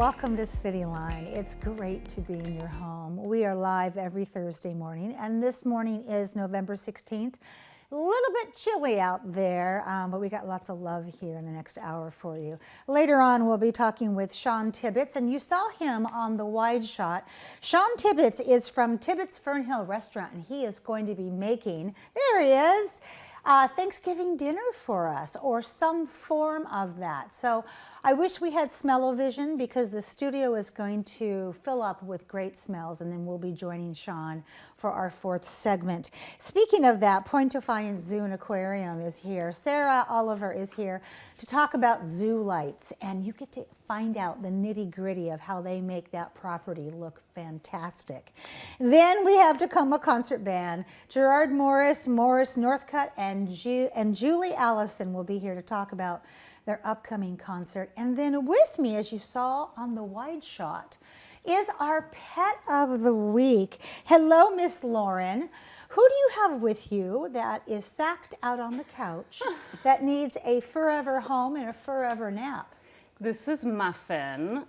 welcome to CityLine. It's great to be in your home. We are live every Thursday morning, and this morning is November 16th. A little bit chilly out there, but we got lots of love here in the next hour for you. Later on, we'll be talking with Sean Tibbetts, and you saw him on the wide shot. Sean Tibbetts is from Tibbetts Fernhill Restaurant, and he is going to be making, there he is, Thanksgiving dinner for us, or some form of that. So I wish we had smell-o-vision, because the studio is going to fill up with great smells, and then we'll be joining Sean for our fourth segment. Speaking of that, Point Defiance Zoo and Aquarium is here. Sarah Oliver is here to talk about zoo lights, and you get to find out the nitty-gritty of how they make that property look fantastic. Then we have Tacoma Concert Band. Gerard Morris, Morris Northcutt, and Julie Allison will be here to talk about their upcoming concert. And then with me, as you saw on the wide shot, is our pet of the week. Hello, Miss Lauren. Who do you have with you that is sacked out on the couch that needs a forever home and a forever nap? This is Muffin.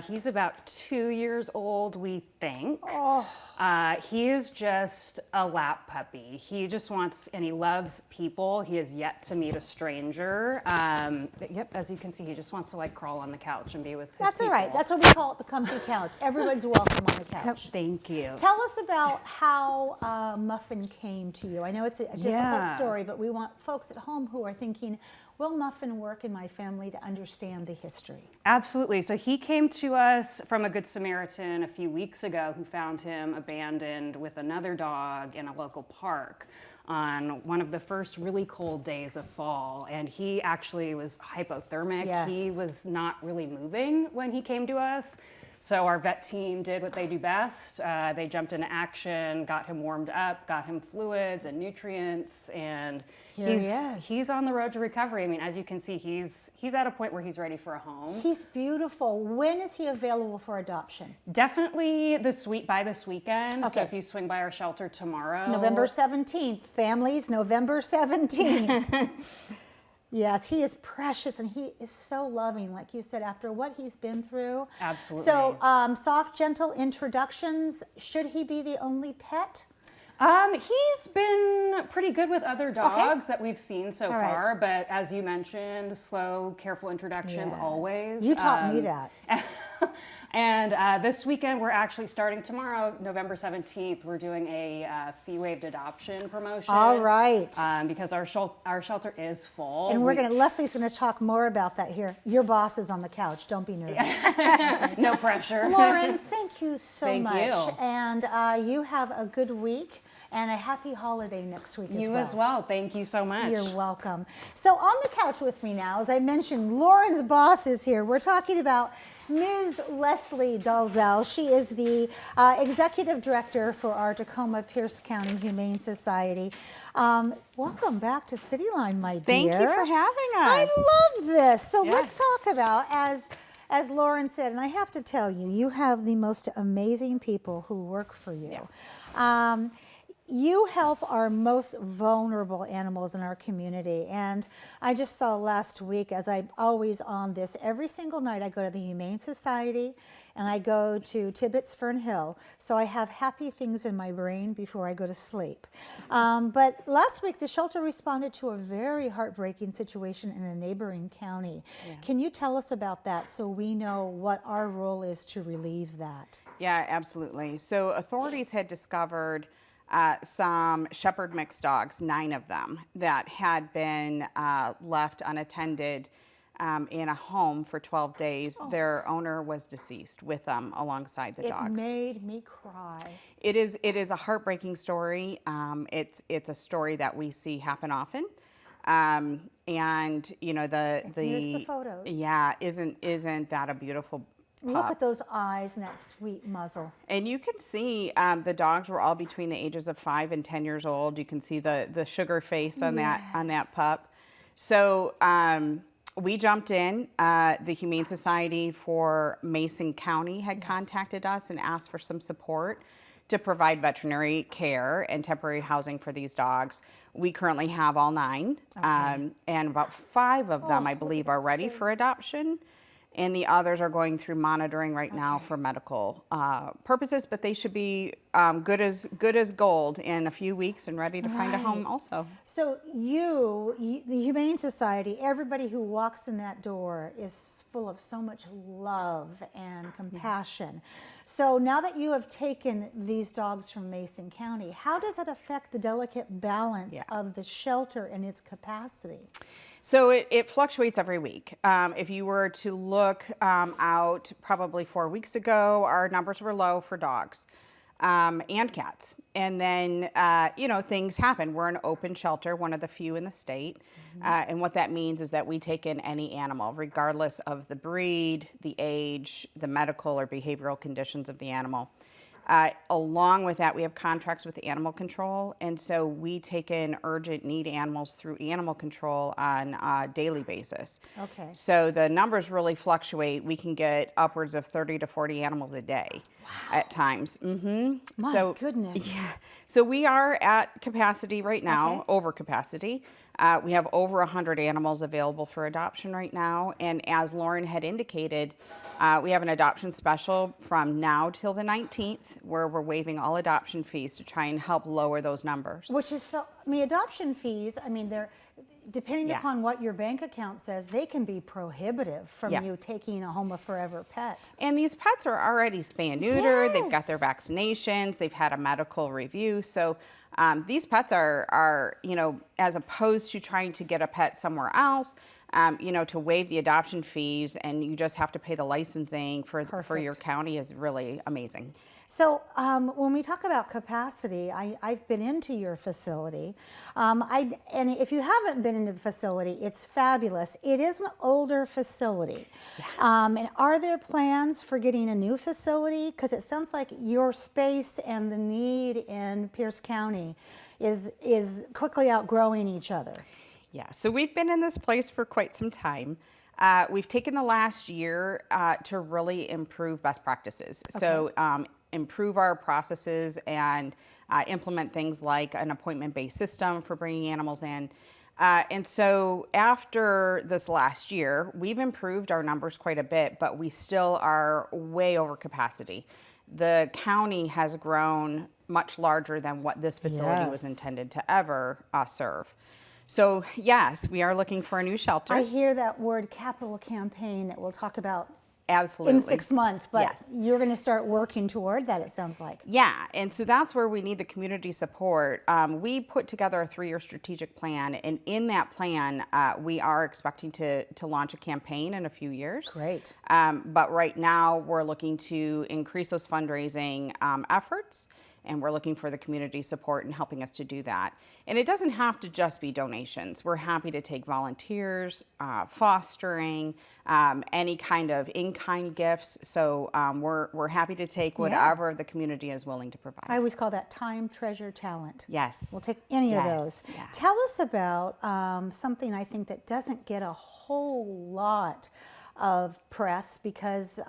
He's about 2 years old, we think. Oh. He is just a lap puppy. He just wants, and he loves people. He has yet to meet a stranger. Yep, as you can see, he just wants to like crawl on the couch and be with his That's people. all right. That's what we call it, the comfy couch. Everyone's welcome on the couch. Thank you. Tell us about how Muffin came to you. I know it's a difficult story, but we want folks at home who are thinking, will Muffin work in my family, to understand the history? Absolutely. So he came to us from a Good Samaritan a few weeks ago who found him abandoned with another dog in a local park on one of the first really cold days of fall. And he actually was hypothermic. Yes. He was not really moving when he came to us. So our vet team did what they do best. They jumped into action, got him warmed up, got him fluids and nutrients, and he's on the road to recovery. I mean, as you can see, he's at a point where he's ready for a home. He's beautiful. When is he available for adoption? Definitely by this weekend. Okay. So if you swing by our shelter tomorrow. November 17th. Families, November 17th. Yes, he is precious, and he is so loving, like you said, after what he's been through. Absolutely. So soft, gentle introductions. Should he be the only pet? He's been pretty good with other dogs that we've seen so far, but as you mentioned, slow, careful introductions always. You taught me that. And this weekend, we're actually starting tomorrow, November 17th, we're doing a fee-waived adoption promotion. All right. Because our shelter is full. And Leslie's going to talk more about that here. Your boss is on the couch. Don't be nervous. No pressure. Lauren, thank you so much. Thank you. And you have a good week and a happy holiday next week as well. You as well. Thank you so much. You're welcome. So on the couch with me now, as I mentioned, Lauren's boss is here. We're talking about Ms. Leslie Dalzell. She is the executive director for our Tacoma Pierce County Humane Society. Welcome back to CityLine, my dear. Thank you for having us. I love this. So let's talk about, as Lauren said, and I have to tell you, you have the most amazing people who work for you. Yeah. You help our most vulnerable animals in our community. And I just saw last week, as I'm always on this, every single night I go to the Humane Society and I go to Tibbetts Fernhill. So I have happy things in my brain before I go to sleep. But last week, the shelter responded to a very heartbreaking situation in a neighboring county. Yeah. Can you tell us about that so we know what our role is to relieve that? Yeah, absolutely. So authorities had discovered some shepherd mix dogs, 9 of them, that had been left unattended in a home for 12 days. Oh. Their owner was deceased with them alongside the dogs. It made me cry. It is a heartbreaking story. It's a story that we see happen often. And you know here's the photos. Yeah, isn't that a beautiful pup? Look at those eyes and that sweet muzzle. And you can see the dogs were all between the ages of 5 and 10 years old. You can see the sugar face on that pup. So we jumped in. The Humane Society for Mason County had contacted us and asked for some support to provide veterinary care and temporary housing for these dogs. We currently have all 9, and about 5 of them, I believe, are ready for adoption. and the others are going through monitoring right now for medical purposes, but they should be good as gold in a few weeks and ready to find a home also. So the Humane Society, everybody who walks in that door is full of so much love and compassion. So now that you have taken these dogs from Mason County, how does it affect the delicate balance of the shelter and its capacity? So it fluctuates every week. If you were to look out probably 4 weeks ago, our numbers were low for dogs and cats. And then, things happen. We're an open shelter, one of the few in the state. And what that means is that we take in any animal, regardless of the breed, the age, the medical or behavioral conditions of the animal. Along with that, we have contracts with animal control, and so we take in urgent need animals through animal control on a daily basis. Okay. So the numbers really fluctuate. We can get upwards of 30 to 40 animals a day at times. My goodness. Yeah. So we are at capacity right now, over capacity. We have over 100 animals available for adoption right now, and as Lauren had indicated, we have an adoption special from now till the 19th where we're waiving all adoption fees to try and help lower those numbers. Which is so, adoption fees, they're, depending upon what your bank account says, they can be prohibitive from you taking a home a forever pet. And these pets are already spay and neutered, they've got their vaccinations, they've had a medical review. So these pets are, as opposed to trying to get a pet somewhere else, to waive the adoption fees and you just have to pay the licensing for your county is really amazing. So when we talk about capacity, I've been into your facility, and if you haven't been into the facility, it's fabulous. It is an older facility. And are there plans for getting a new facility? Because it sounds like your space and the need in Pierce County is quickly outgrowing each other. Yeah, so we've been in this place for quite some time. We've taken the last year to really improve best practices. So improve our processes and implement things like an appointment-based system for bringing animals in. And so after this last year, we've improved our numbers quite a bit, but we still are way over capacity. The county has grown much larger than what this facility was intended to ever serve. So yes, we are looking for a new shelter. I hear that word capital campaign that we'll talk about Absolutely. in 6 months, but you're going to start working toward that, it sounds like. Yeah, and so that's where we need the community support. We put together a 3-year strategic plan, and in that plan, we are expecting to launch a campaign in a few years. Great. But right now, we're looking to increase those fundraising efforts, and we're looking for the community support in helping us to do that. And it doesn't have to just be donations. We're happy to take volunteers, fostering, any kind of in-kind gifts. So we're happy to take whatever the community is willing to provide. I always call that time, treasure, talent. Yes. We'll take any of those. Yeah. Tell us about something I think that doesn't get a whole lot of press because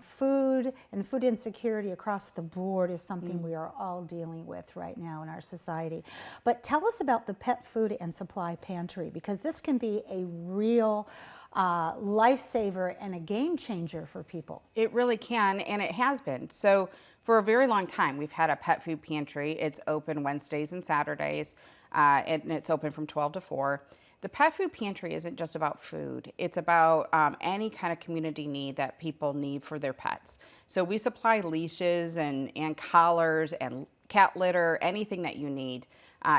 food and food insecurity across the board is something we are all dealing with right now in our society. But tell us about the Pet Food and Supply Pantry, because this can be a real lifesaver and a game changer for people. It really can, and it has been. So for a very long time, we've had a pet food pantry. It's open Wednesdays and Saturdays, and it's open from 12 to 4. The Pet Food Pantry isn't just about food. It's about any kind of community need that people need for their pets. So we supply leashes and collars and cat litter, anything that you need.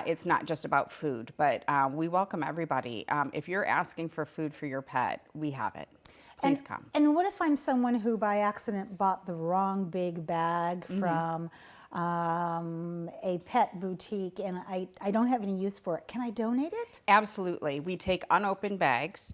It's not just about food, but we welcome everybody. If you're asking for food for your pet, we have it. Please come. And what if I'm someone who by accident bought the wrong big bag from a pet boutique and I don't have any use for it? Can I donate it? Absolutely. We take unopened bags.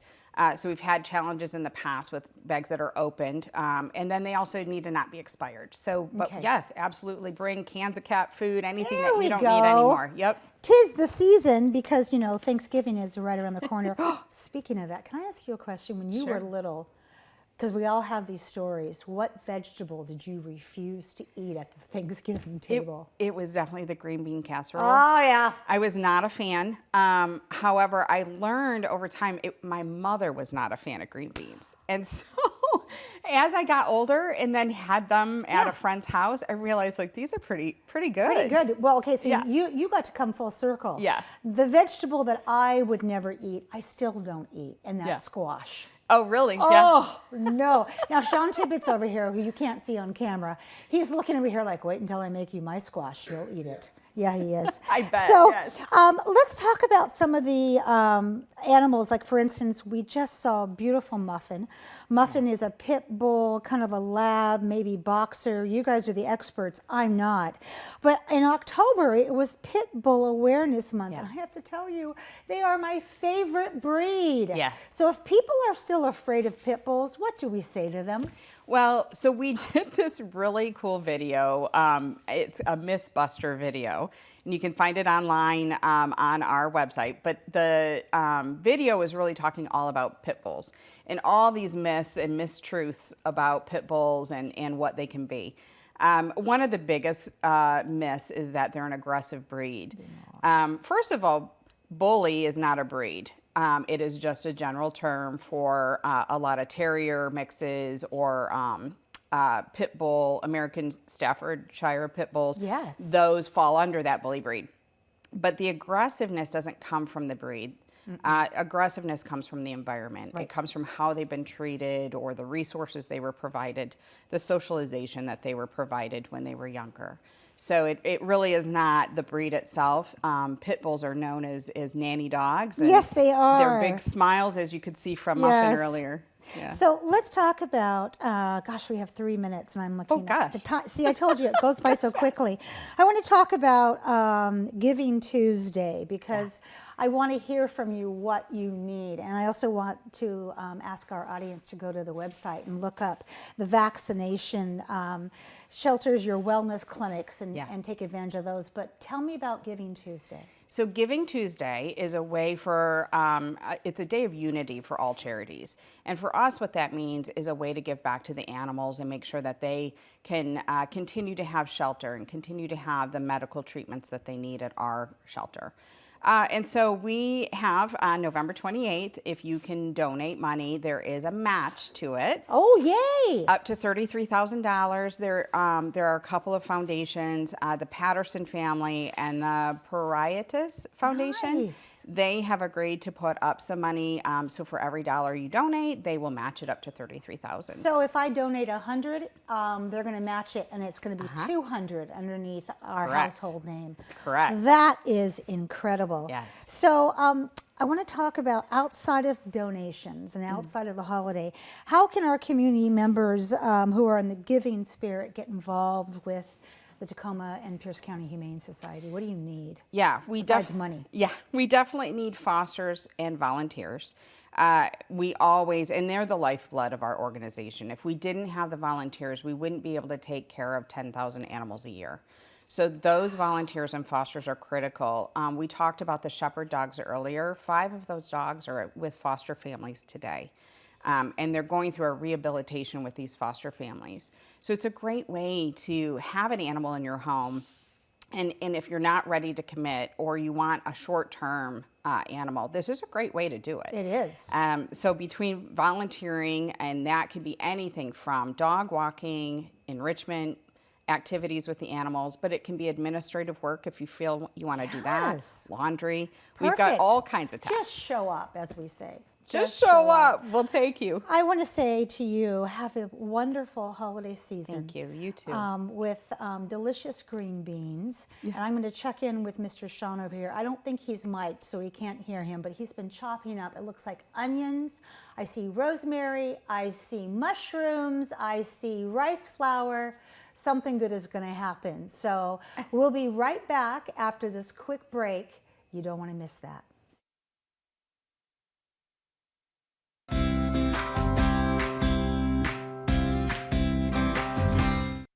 So we've had challenges in the past with bags that are opened, and then they also need to not be expired. So, but yes, absolutely bring cans of cat food, anything that you don't need anymore. Yep. 'Tis the season because, Thanksgiving is right around the corner. Speaking of that, can I ask you a question? When you were little, because we all have these stories, what vegetable did you refuse to eat at the Thanksgiving table? It was definitely the green bean casserole. Oh, yeah. I was not a fan. However, I learned over time, my mother was not a fan of green beans. And so as I got older and then had them at a friend's house, I realized like these are pretty good. Pretty good. Well, okay, so Yeah. you got to come full circle. Yeah. The vegetable that I would never eat, I still don't eat, and that's Yeah. squash. Oh, really? Yeah. Oh, no. Now, Sean Tippett's over here, who you can't see on camera. He's looking over here like, wait until I make you my squash. You'll eat it. Yeah, he is. I bet, So yes. let's talk about some of the animals. Like, for instance, we just saw beautiful Muffin. Muffin is a pit bull, kind of a lab, maybe boxer. You guys are the experts. I'm not. But in October, it was Pit Bull Awareness Month. And I have to tell you, they are my favorite breed. Yeah. So if people are still afraid of pit bulls, what do we say to them? Well, so we did this really cool video. It's a Mythbuster video, and you can find it online on our website. But the video is really talking all about pit bulls and all these myths and mistruths about pit bulls and what they can be. One of the biggest myths is that they're an aggressive breed. First of all, bully is not a breed. It is just a general term for a lot of terrier mixes or pit bull, American Staffordshire pit bulls. Yes. Those fall under that bully breed. But the aggressiveness doesn't come from the breed. Aggressiveness comes from the environment. Right. It comes from how they've been treated or the resources they were provided, the socialization that they were provided when they were younger. So it really is not the breed itself. Pit bulls are known as nanny dogs. And Yes, they are. They're big smiles, as you could see from Muffin earlier. Yeah. So let's talk about, gosh, we have 3 minutes and I'm looking at the gosh. time. See, I told you it goes by so quickly. I want to talk about Giving Tuesday because I want to hear from you what you need. And I also want to ask our audience to go to the website and look up the vaccination shelters, your wellness clinics, and take advantage of those. But tell me about Giving Tuesday. So Giving Tuesday is a way for, it's a day of unity for all charities. And for us, what that means is a way to give back to the animals and make sure that they can continue to have shelter and continue to have the medical treatments that they need at our shelter. And so we have on November 28th, if you can donate money, there is a match to it. Oh, yay! Up to $33,000. There are a couple of foundations, the Patterson family and the Pariatis Foundation. Nice. They have agreed to put up some money. So for every dollar you donate, they will match it up to $33,000. So if I donate 100, they're going to match it, and it's going to be 200 underneath our Correct. household name. Correct. That is incredible. Yes. So I want to talk about outside of donations and outside of the holiday, how can our community members who are in the giving spirit get involved with the Tacoma and Pierce County Humane Society? What do you need? Yeah, besides money? Yeah, we definitely need fosters and volunteers. We always, and they're the lifeblood of our organization. If we didn't have the volunteers, we wouldn't be able to take care of 10,000 animals a year. So those volunteers and fosters are critical. We talked about the shepherd dogs earlier. 5 of those dogs are with foster families today. And they're going through a rehabilitation with these foster families. So it's a great way to have an animal in your home. And if you're not ready to commit or you want a short-term animal, this is a great way to do it. It is. So between volunteering, and that can be anything from dog walking, enrichment, activities with the animals, but it can be administrative work if you feel you want to do that, Yes. laundry. We've got Perfect. all kinds of tasks. Just show up, as we say. Just show up. We'll take you. I want to say to you, have a wonderful holiday season. Thank you. You too. With delicious green beans. And I'm going to check in with Mr. Sean over here. I don't think he's mic'd, so we can't hear him, but he's been chopping up, it looks like onions. I see rosemary. I see mushrooms. I see rice flour. Something good is going to happen. So we'll be right back after this quick break. You don't want to miss that.